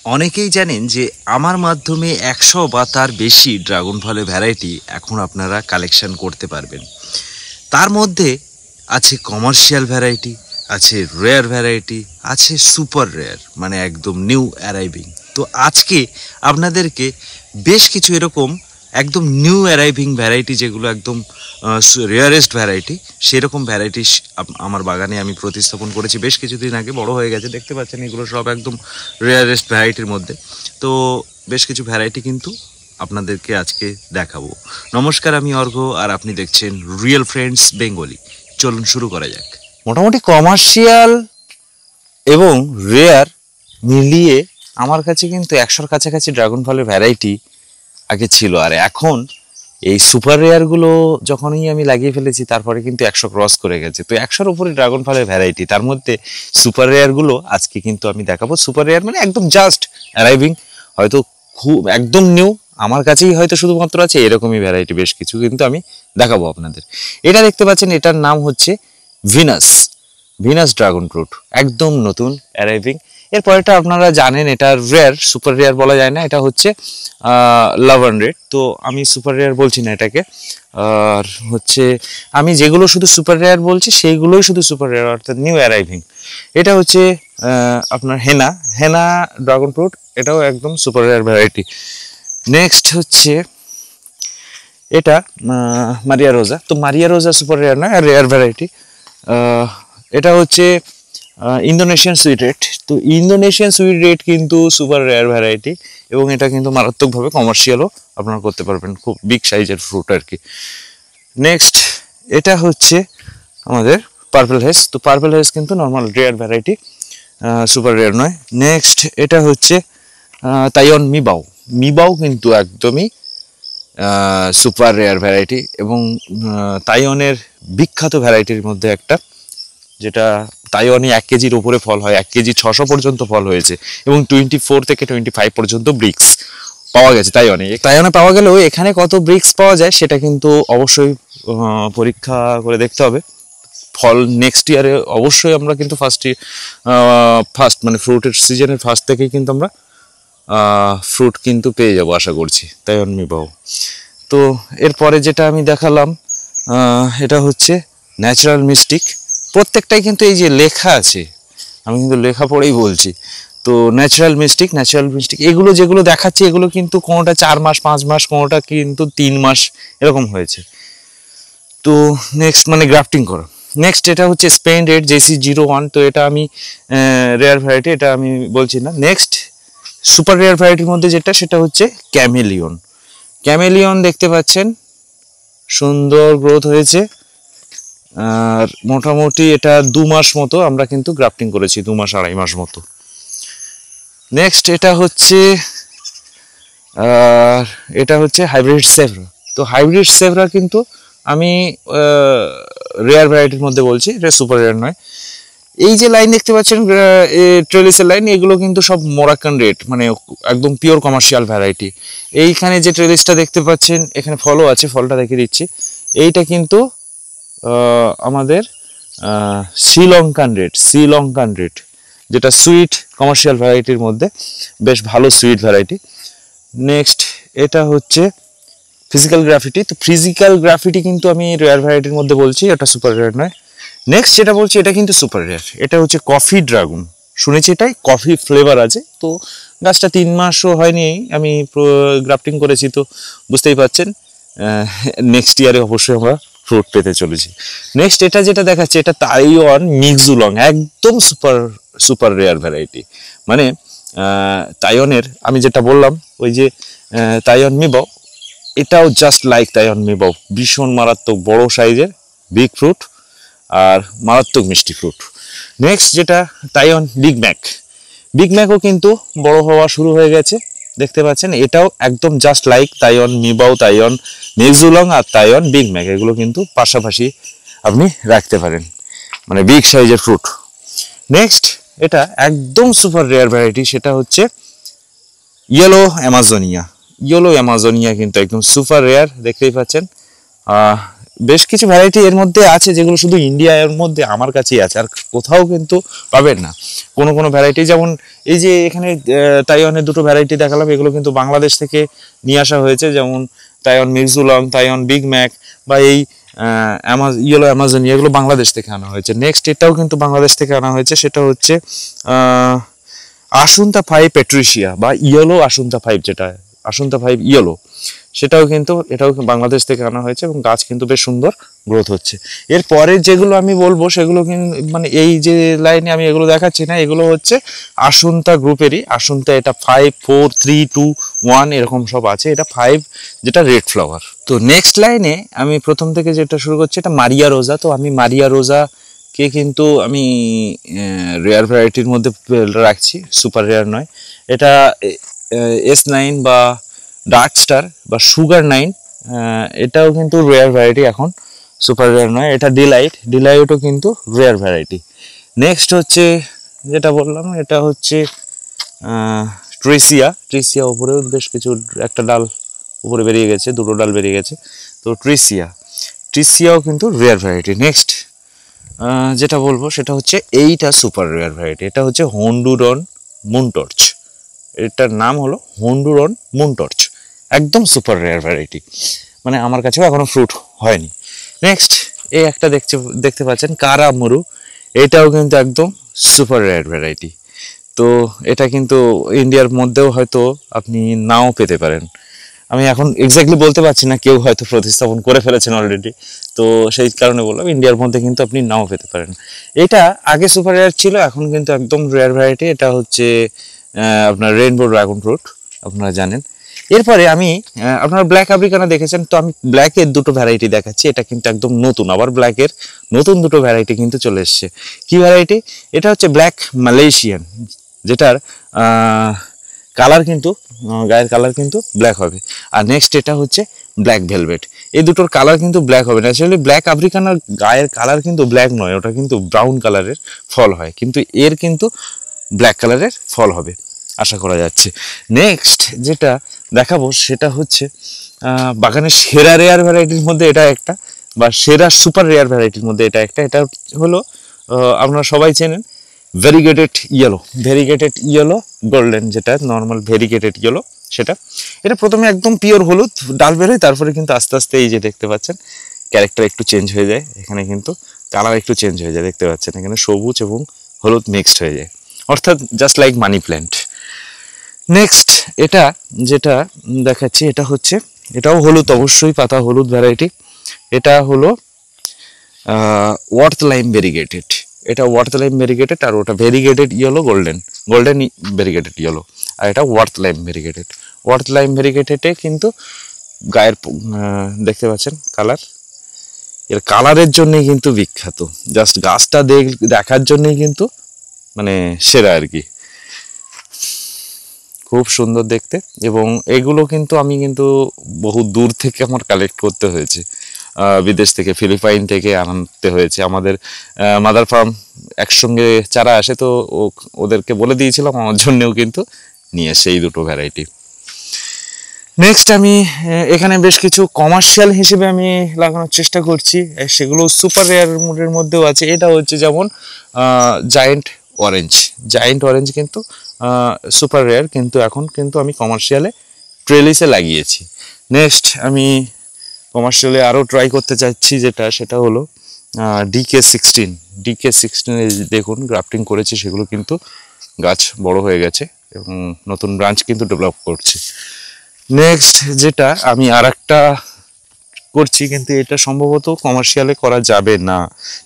অনেকেই জানেন যে আমার মাধ্যমে ১০০ বা তার বেশি ড্রাগন ফলের ভ্যারাইটি এখন আপনারা কালেকশন করতে পারবেন। তার মধ্যে আছে কমার্শিয়াল ভ্যারাইটি, আছে রেয়ার ভ্যারাইটি, আছে সুপার রেয়ার, মানে একদম নিউ অ্যারাইভিং। তো আজকে আপনাদেরকে বেশ কিছু এরকম একদম নিউ অ্যারাইভিং ভ্যারাইটি, যেগুলো একদম রেয়ারেস্ট ভ্যারাইটি, সেরকম ভ্যারাইটি আমার বাগানে আমি প্রতিস্থাপন করেছি বেশ কিছুদিন আগে। বড় হয়ে গেছে, দেখতে পাচ্ছেন এগুলো সব একদম রেয়ারেস্ট ভ্যারাইটির মধ্যে। তো বেশ কিছু ভ্যারাইটি কিন্তু আপনাদেরকে আজকে দেখাবো। নমস্কার, আমি অর্ঘ, আর আপনি দেখছেন রিয়েল ফ্রেন্ডস বেঙ্গলি। চলুন শুরু করা যাক। মোটামুটি কমার্শিয়াল এবং রেয়ার মিলিয়ে আমার কাছে কিন্তু ১০০-র কাছাকাছি ড্রাগন ফলের ভ্যারাইটি আগে ছিল, আর এখন এই সুপার রেয়ারগুলো যখনই আমি লাগিয়ে ফেলেছি তারপরে কিন্তু ১০০ ক্রস করে গেছে। তো ১০০-র উপরে ড্রাগন ফলের ভ্যারাইটি, তার মধ্যে সুপার রেয়ারগুলো আজকে কিন্তু আমি দেখাবো। সুপার রেয়ার মানে একদম জাস্ট অ্যারাইভিং, হয়তো খুব একদম নিউ, আমার কাছেই হয়তো শুধুমাত্র আছে, এরকমই ভ্যারাইটি বেশ কিছু কিন্তু আমি দেখাবো আপনাদের। এটা দেখতে পাচ্ছেন, এটার নাম হচ্ছে ভিনাস ড্রাগন ফ্রুট, একদম নতুন অ্যারাইভিং। এরপরেটা আপনারা জানেন এটা রেয়ার, সুপার রেয়ার বলা যায় না, এটা হচ্ছে লাভ অ্যান্ড রেড। তো আমি সুপার রেয়ার বলছি না এটাকে, আর হচ্ছে আমি যেগুলো শুধু সুপার রেয়ার বলছি সেইগুলোই শুধু সুপার রেয়ার, অর্থাৎ নিউ অ্যারাইভিং। এটা হচ্ছে আপনার হেনা ড্রাগন ফ্রুট, এটাও একদম সুপার রেয়ার ভ্যারাইটি। নেক্সট হচ্ছে এটা মারিয়া রোজা। তো মারিয়া রোজা সুপার রেয়ার নয়, রেয়ার ভ্যারাইটি। এটা হচ্ছে ইন্দোনেশিয়ান সুইট রেড। তো ইন্দোনেশিয়ান সুইট রেড কিন্তু সুপার রেয়ার ভ্যারাইটি, এবং এটা কিন্তু মারাত্মকভাবে কমার্শিয়ালও আপনারা করতে পারবেন, খুব বিগ সাইজের ফ্রুট আর কি। নেক্সট এটা হচ্ছে আমাদের পার্পল হেজ। তো পার্পল হেজ কিন্তু normal rare variety, super rare নয়। নেক্সট এটা হচ্ছে তাইওয়ান মিবাও কিন্তু একদমই সুপার রেয়ার ভ্যারাইটি, এবং তাইওয়ানের বিখ্যাত ভ্যারাইটির মধ্যে একটা, যেটা তাইওয়ানে ১ কেজির উপরে ফল হয়, ১ কেজি ৬০০ পর্যন্ত ফল হয়েছে, এবং 24 থেকে 25 পর্যন্ত ব্রিক্স পাওয়া গেছে তাইওয়ানে পাওয়া গেলেও এখানে কত ব্রিক্স পাওয়া যায় সেটা কিন্তু অবশ্যই পরীক্ষা করে দেখতে হবে। ফল নেক্সট ইয়ারে অবশ্যই আমরা কিন্তু ফার্স্ট মানে ফ্রুটের সিজনের ফার্স্ট থেকেই কিন্তু আমরা ফ্রুট কিন্তু পেয়ে যাবো আশা করছি, তাইওয়ান মিবাও। তো এরপরে যেটা আমি দেখালাম এটা হচ্ছে ন্যাচারাল মিস্টিক। প্রত্যেকটাই কিন্তু এই যে লেখা আছে, আমি কিন্তু লেখা পড়েই বলছি। তো ন্যাচারাল মিস্টিক এগুলো যেগুলো দেখাচ্ছি এগুলো কিন্তু কোনোটা 4 মাস 5 মাস, কোনোটা কিন্তু 3 মাস এরকম হয়েছে। তো নেক্সট মানে গ্রাফটিং করা। নেক্সট এটা হচ্ছে স্পেন রেড JC01। তো এটা আমি রেয়ার ভ্যারাইটি, এটা আমি বলছি না। নেক্সট সুপার রেয়ার ভ্যারাইটির মধ্যে যেটা, সেটা হচ্ছে ক্যামেলিয়ন দেখতে পাচ্ছেন, সুন্দর গ্রোথ হয়েছে, আর মোটামুটি এটা 2 মাস মতো আমরা কিন্তু গ্রাফটিং করেছি, 2 মাস 2.5 মাস মতো। নেক্সট এটা হচ্ছে হাইব্রিড সেভরা। তো হাইব্রিড সেভরা কিন্তু আমি রেয়ার ভ্যারাইটির মধ্যে বলছি, এটা সুপার রেয়ার নয়। এই যে লাইন দেখতে পাচ্ছেন ট্রেলিসের লাইন, এগুলো কিন্তু সব মোরাক্কান রেড, মানে একদম পিওর কমার্শিয়াল ভ্যারাইটি। এইখানে যে ট্রেলিসটা দেখতে পাচ্ছেন, এখানে ফলও আছে, ফলটা দেখে দিচ্ছি। এইটা কিন্তু আমাদের শ্রীলঙ্কান রেড, যেটা সুইট কমার্শিয়াল ভ্যারাইটির মধ্যে বেশ ভালো সুইট ভ্যারাইটি। নেক্সট এটা হচ্ছে ফিজিক্যাল গ্রাফিটি। তো ফিজিক্যাল গ্রাফিটি কিন্তু আমি রেয়ার ভ্যারাইটির মধ্যে বলছি, এটা সুপার রেয়ার নয়। নেক্সট যেটা বলছি এটা কিন্তু সুপার রেয়ার, এটা হচ্ছে কফি ড্রাগন। শুনেছি এটাই কফি ফ্লেভার আছে। তো গাছটা 3 মাসও হয়নি আমি গ্রাফটিং করেছি, তো বুঝতেই পারছেন নেক্সট ইয়ারে অবশ্যই আমরা ফ্রুট পেতে চলেছি। নেক্সট এটা যেটা দেখাচ্ছে, এটা তাইওয়ান মিক্সুলং, একদম সুপার রেয়ার ভ্যারাইটি। মানে তাইওয়ানের আমি যেটা বললাম, ওই যে তাইওয়ান মিবাও, এটাও জাস্ট লাইক তাইওয়ান মিবাও, ভীষণ মারাত্মক বড় সাইজের বিগ ফ্রুট, আর মারাত্মক মিষ্টি ফ্রুট। নেক্সট যেটা তাইওয়ান বিগ ম্যাকও কিন্তু বড় হওয়া শুরু হয়ে গেছে, দেখতে পাচ্ছেন। এটাও একদম জাস্ট লাইক তাইওয়ান মিবাও, তাইওয়ান মিক্সুলং আর তাইওয়ান বিগ ম্যাক, এগুলো কিন্তু পাশাপাশি আপনি রাখতে পারেন, মানে বিগ সাইজের ফ্রুট। নেক্সট এটা একদম সুপার রেয়ার ভ্যারাইটি, সেটা হচ্ছে ইয়েলো অ্যামাজোনিয়া কিন্তু একদম সুপার রেয়ার, দেখতেই পাচ্ছেন। বেশ কিছু ভ্যারাইটি এর মধ্যে আছে যেগুলো শুধু ইন্ডিয়ার মধ্যে আমার কাছেই আছে, আর কোথাও কিন্তু পাবেন না। কোনো কোনো ভ্যারাইটি যেমন এই যে এখানে তাইওয়ানের দুটো ভ্যারাইটি দেখালাম, এগুলো কিন্তু বাংলাদেশ থেকে নিয়ে আসা হয়েছে, যেমন তাইওয়ান মিক্সুলং, তাইওয়ান বিগ ম্যাক বা এই ইয়েলো অ্যামাজন, এগুলো বাংলাদেশ থেকে আনা হয়েছে। নেক্সট এটাও কিন্তু বাংলাদেশ থেকে আনা হয়েছে, সেটা হচ্ছে আসুন্তা 5 পেট্রিশিয়া বা ইয়েলো আসুন্তা 5, যেটা আসুন্তা 5 ইয়েলো, সেটাও কিন্তু এটাও বাংলাদেশ থেকে আনা হয়েছে এবং গাছ কিন্তু বেশ সুন্দর গ্রোথ হচ্ছে। এরপরে যেগুলো আমি বলবো সেগুলো কিন্তু মানে এই যে লাইনে আমি এগুলো দেখাচ্ছি না, এগুলো হচ্ছে আসুন্তা গ্রুপেরই। আসুন্তা এটা 5, 4, 3, 2, 1 এরকম সব আছে, এটা 5 যেটা রেড ফ্লাওয়ার। তো নেক্সট লাইনে আমি প্রথম থেকে যেটা শুরু করছি এটা মারিয়া রোজা। তো আমি মারিয়া রোজা কে কিন্তু আমি রেয়ার ভ্যারাইটির মধ্যে রাখছি, সুপার রেয়ার নয়। এটা S9 বা ডার্ক স্টার বা সুগার 9, এটাও কিন্তু রেয়ার ভ্যারাইটি, এখন সুপার রেয়ার নয়। এটা ডিলাইটও কিন্তু রেয়ার ভ্যারাইটি। নেক্সট হচ্ছে যেটা বললাম, এটা হচ্ছে ট্রিসিয়া উপরেও বেশ কিছু, একটা ডাল উপরে বেরিয়ে গেছে, দুটো ডাল বেরিয়ে গেছে। তো ট্রিসিয়াও কিন্তু রেয়ার ভ্যারাইটি। নেক্সট যেটা বলবো সেটা হচ্ছে এইটা সুপার রেয়ার ভ্যারাইটি, এটা হচ্ছে হন্ডুরন মুনটর্চ। এটার নাম হলো হন্ডুরন মুনটর্চ, একদম সুপার রেয়ার ভ্যারাইটি, মানে আমার কাছেও এখনো ফ্রুট হয়নি। নেক্সট এই একটা দেখতে পাচ্ছেন কারামুরু, এটাও কিন্তু একদম সুপার রেয়ার ভ্যারাইটি। তো এটা কিন্তু ইন্ডিয়ার মধ্যেও হয়তো আপনি নাও পেতে পারেন, আমি এখন এক্স্যাক্টলি বলতে পারছি না, কেউ হয়তো প্রতিস্থাপন করে ফেলেছেন অলরেডি, তো সেই কারণে বললাম ইন্ডিয়ার মধ্যে কিন্তু আপনি নাও পেতে পারেন। এটা আগে সুপার রেয়ার ছিল, এখন কিন্তু একদম রেয়ার ভ্যারাইটি। এটা হচ্ছে আপনার রেইনবো ড্রাগন ফ্রুট, আপনারা জানেন। এরপরে আমি আপনারা ব্ল্যাক আফ্রিকানা দেখেছেন, তো আমি ব্ল্যাকের দুটো ভ্যারাইটি দেখাচ্ছি। এটা কিন্তু একদম নতুন, আবার ব্ল্যাকের নতুন দুটো ভ্যারাইটি কিন্তু চলে এসছে। কি ভ্যারাইটি? এটা হচ্ছে ব্ল্যাক মালয়েশিয়ান, যেটার কালার কিন্তু গায়ের কালার কিন্তু ব্ল্যাক হবে। আর নেক্সট এটা হচ্ছে ব্ল্যাক ভেলভেট, এই দুটোর কালার কিন্তু ব্ল্যাক হবে। ন্যাচারালি ব্ল্যাক আফ্রিকানার গায়ের কালার কিন্তু ব্ল্যাক নয়, ওটা কিন্তু ব্রাউন কালারের ফল হয়, কিন্তু এর কিন্তু ব্ল্যাক কালারের ফল হবে আশা করা যাচ্ছে। নেক্সট যেটা দেখাবো সেটা হচ্ছে বাগানের সেরা রেয়ার ভ্যারাইটির মধ্যে এটা একটা, বা সেরা সুপার রেয়ার ভ্যারাইটির মধ্যে এটা একটা। এটা হলো আপনারা সবাই চেনেন ভেরিগেটেড ইয়েলো গোল্ডেন, যেটা নর্মাল ভেরিগেটেড ইয়েলো সেটা। এটা প্রথমে একদম পিওর হলুদ ডাল বেরোয়, তারপরে কিন্তু আস্তে আস্তে এই যে দেখতে পাচ্ছেন ক্যারেক্টার একটু চেঞ্জ হয়ে যায়, এখানে কিন্তু কালার একটু চেঞ্জ হয়ে যায়, দেখতে পাচ্ছেন এখানে সবুজ এবং হলুদ মিক্সড হয়ে যায়, অর্থাৎ just like money plant. Next এটা যেটা দেখাচ্ছি এটা হচ্ছে, এটাও হলুদ, অবশ্যই পাতা হলুদ ভ্যারাইটি। এটা হলো ওয়ার্থ লাইম ভেরিগেটেড, এটা ওয়ার্থ লাইম ভেরিগেটেড, আর ওটা variegated yellow golden variegated yellow, আর এটা ওয়ার্থ লাইম ভেরিগেটেডে কিন্তু গায়ের দেখতে পাচ্ছেন কালার, এর কালারের জন্যই কিন্তু বিখ্যাত, জাস্ট গাছটা দেখার জন্যই কিন্তু মানে সেরা আর কি, খুব সুন্দর দেখতে। এবং এগুলো কিন্তু আমি কিন্তু বহু দূর থেকে আমার কালেক্ট করতে হয়েছে, বিদেশ থেকে, ফিলিপাইন থেকে আনতে হয়েছে। আমাদের মাদার ফার্ম একসঙ্গে চারা আসে, তো ওদেরকে বলে দিয়েছিলাম আমার জন্যও কিন্তু নিয়ে আসে এই দুটো ভ্যারাইটি। নেক্সট আমি এখানে বেশ কিছু কমার্শিয়াল হিসেবে আমি লাগানোর চেষ্টা করছি, সেগুলো সুপার রেয়ার মুডের মধ্যেও আছে। এটা হচ্ছে যেমন জায়েন্ট অরেঞ্জ কিন্তু সুপার রেয়ার, কিন্তু এখন কিন্তু আমি কমার্শিয়ালে ট্রেলিসে লাগিয়েছি। নেক্সট আমি কমার্শিয়ালে আরও ট্রাই করতে চাইছি, সেটা হলো DK16 দেখুন গ্রাফটিং করেছি, সেগুলো কিন্তু গাছ বড় হয়ে গেছে এবং নতুন ব্রাঞ্চ কিন্তু ডেভেলপ করছে। নেক্সট যেটা আমি আর একটা করছি, কিন্তু এটা সম্ভবত কমার্শিয়ালে করা যাবে না,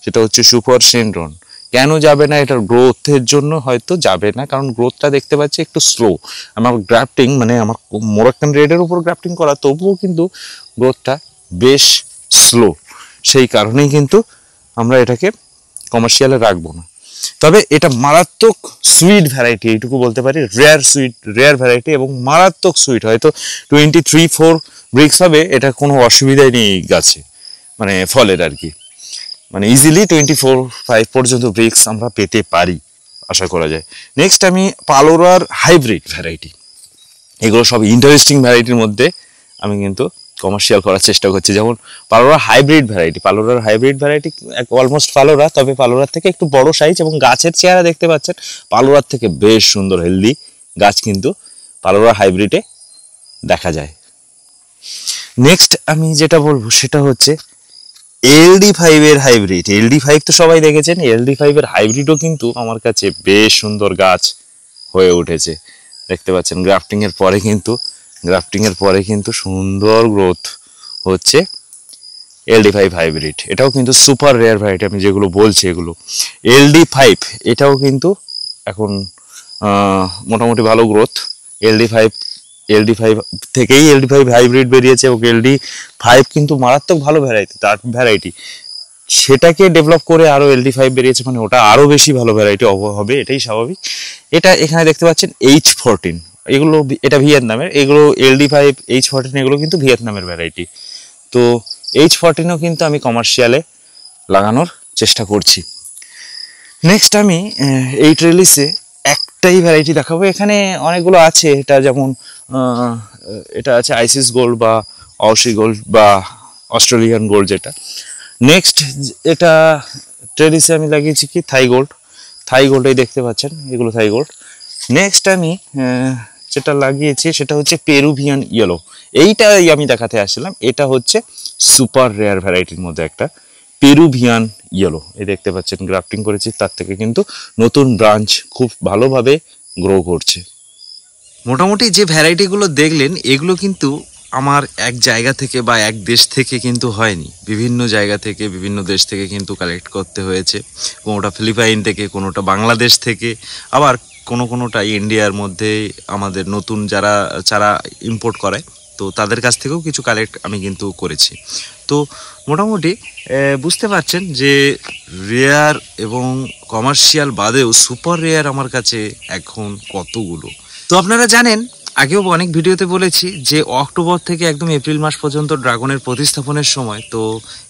সেটা হচ্ছে সুপার সেনরন। কেন যাবে না? এটার গ্রোথের জন্য হয়তো যাবে না, কারণ গ্রোথটা দেখতে পাচ্ছি একটু স্লো। আমার গ্রাফটিং মানে আমার মোরাক্কান রেডের উপর গ্রাফটিং করা, তবুও কিন্তু গ্রোথটা বেশ স্লো, সেই কারণেই কিন্তু আমরা এটাকে কমার্শিয়ালে রাখবো না। তবে এটা মারাত্মক সুইট ভ্যারাইটি, এইটুকু বলতে পারি, রেয়ার ভ্যারাইটি এবং মারাত্মক সুইট, হয়তো 23-4 ব্রিক্স হবে, এটা কোনো অসুবিধাই নেই গাছে, মানে ফলের আর কি, মানে ইজিলি 24-5 পর্যন্ত ব্রিক্স আমরা পেতে পারি আশা করা যায়। নেক্সট আমি পালোরার হাইব্রিড ভ্যারাইটি, এগুলো সব ইন্টারেস্টিং ভ্যারাইটির মধ্যে আমি কিন্তু কমার্শিয়াল করার চেষ্টা করছি। যেমন পালোরা হাইব্রিড ভ্যারাইটি, পালোরার হাইব্রিড ভ্যারাইটি অলমোস্ট পালোরা, তবে পালোরার থেকে একটু বড় সাইজ এবং গাছের চেহারা দেখতে পাচ্ছেন পালোরার থেকে বেশ সুন্দর হেলদি গাছ কিন্তু পালোরা হাইব্রিডে দেখা যায়। নেক্সট আমি যেটা বলবো সেটা হচ্ছে LD5 এর হাইব্রিড। LD5 তো সবাই দেখেছেন, LD5 এর হাইব্রিডও কিন্তু আমার কাছে বেশ সুন্দর গাছ হয়ে উঠেছে। দেখতে পাচ্ছেন গ্রাফটিং এর পরে কিন্তু সুন্দর গ্রোথ হচ্ছে LD5 হাইব্রিড। এটাও কিন্তু সুপার রেয়ার ভ্যারাইটি, আমি যেগুলো বলছি এগুলো LD5, এটাও কিন্তু এখন মোটামুটি ভালো গ্রোথ। LD5 থেকেই LD5 হাইব্রিড বেরিয়েছে এবং LD5 কিন্তু মারাত্মক ভালো ভ্যারাইটি, তার ভ্যারাইটি সেটাকে ডেভেলপ করে আরও LD5 বেরিয়েছে, মানে ওটা আরও বেশি ভালো ভ্যারাইটি হবে, এটাই স্বাভাবিক। এটা এখানে দেখতে পাচ্ছেন H14, এগুলো এটা ভিয়েতনামের, এগুলো LD5 H14 এগুলো কিন্তু ভিয়েতনামের ভ্যারাইটি। তো H14ও কিন্তু আমি কমার্শিয়ালে লাগানোর চেষ্টা করছি। নেক্সট আমি এই ট্রেলিসে একটাই ভ্যারাইটি দেখাবো, এখানে অনেকগুলো আছে। এটা যেমন এটা আছে আইসিস গোল্ড বা অসি গোল্ড বা অস্ট্রেলিয়ান গোল্ড যেটা। নেক্সট এটা ট্রেলিসে আমি লাগিয়েছি কি থাই গোল্ড, এই দেখতে পাচ্ছেন এগুলো থাই গোল্ড। নেক্সট আমি যেটা লাগিয়েছি সেটা হচ্ছে পেরুভিয়ান ইয়েলো, এইটাই আমি দেখাতে আসছিলাম। এটা হচ্ছে সুপার রেয়ার ভ্যারাইটির মধ্যে একটা পেরুভিয়ান ইয়েলো, এই দেখতে পাচ্ছেন গ্রাফটিং করেছি, তার থেকে কিন্তু নতুন ব্রাঞ্চ খুব ভালোভাবে গ্রো করছে। মোটামুটি যে ভ্যারাইটিগুলো দেখলেন এগুলো কিন্তু আমার এক জায়গা থেকে বা এক দেশ থেকে কিন্তু হয়নি, বিভিন্ন জায়গা থেকে বিভিন্ন দেশ থেকে কিন্তু কালেক্ট করতে হয়েছে। কোনোটা ফিলিপাইন থেকে, কোনোটা বাংলাদেশ থেকে, আবার কোনোটা ইন্ডিয়ার মধ্যে আমাদের নতুন যারা চারা ইম্পোর্ট করে তো তাদের কাছ থেকেও কিছু কালেক্ট আমি কিন্তু করেছি। তো মোটামুটি বুঝতে পারছেন যে রেয়ার এবং কমার্শিয়াল বাদেও সুপার রেয়ার আমার কাছে এখন কতগুলো। তো আপনারা জানেন আগেও অনেক ভিডিওতে বলেছি যে অক্টোবর থেকে একদম এপ্রিল মাস পর্যন্ত ড্রাগনের প্রতিস্থাপনের সময়। তো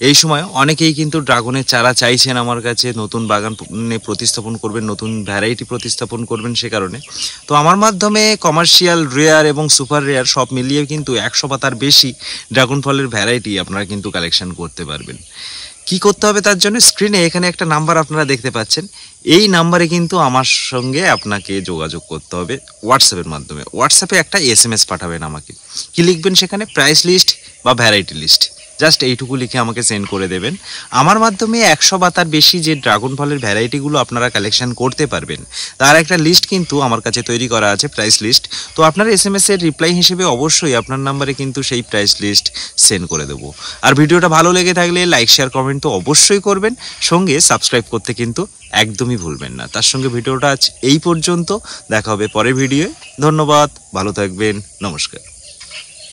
এই সময় অনেকেই কিন্তু ড্রাগনের চারা চাইছেন আমার কাছে, নতুন বাগানে প্রতিস্থাপন করবেন, নতুন ভ্যারাইটি প্রতিস্থাপন করবেন। সে কারণে তো আমার মাধ্যমে কমার্শিয়াল, রেয়ার এবং সুপার রেয়ার সব মিলিয়ে কিন্তু 100 পাতার বেশি ড্রাগন ফলের ভ্যারাইটি আপনারা কিন্তু কালেকশন করতে পারবেন। কি করতে হবে তার জন্য, স্ক্রিনে এখানে একটা নাম্বার আপনারা দেখতে পাচ্ছেন, এই নাম্বারে কিন্তু আমার সঙ্গে আপনাকে যোগাযোগ করতে হবে হোয়াটসঅ্যাপের মাধ্যমে। হোয়াটসঅ্যাপে একটা SMS পাঠাবেন আমাকে। কি লিখবেন সেখানে, প্রাইস লিস্ট বা ভ্যারাইটি লিস্ট, জাস্ট এইটুকু লিখে আমাকে সেন্ড করে দেবেন। আমার মাধ্যমে 100 বা তার বেশি যে ড্রাগন ফলের ভ্যারাইটিগুলো আপনারা কালেকশন করতে পারবেন তার একটা লিস্ট কিন্তু আমার কাছে তৈরি করা আছে, প্রাইস লিস্ট। তো আপনার SMS এর রিপ্লাই হিসেবে অবশ্যই আপনার নাম্বারে কিন্তু সেই প্রাইস লিস্ট সেন্ড করে দেবো। আর ভিডিওটা ভালো লেগে থাকলে লাইক, শেয়ার, কমেন্ট তো অবশ্যই করবেন, সঙ্গে সাবস্ক্রাইব করতে কিন্তু একদমই ভুলবেন না। তার সঙ্গে ভিডিওটা আজ এই পর্যন্ত, দেখা হবে পরের ভিডিওয়ে। ধন্যবাদ, ভালো থাকবেন, নমস্কার।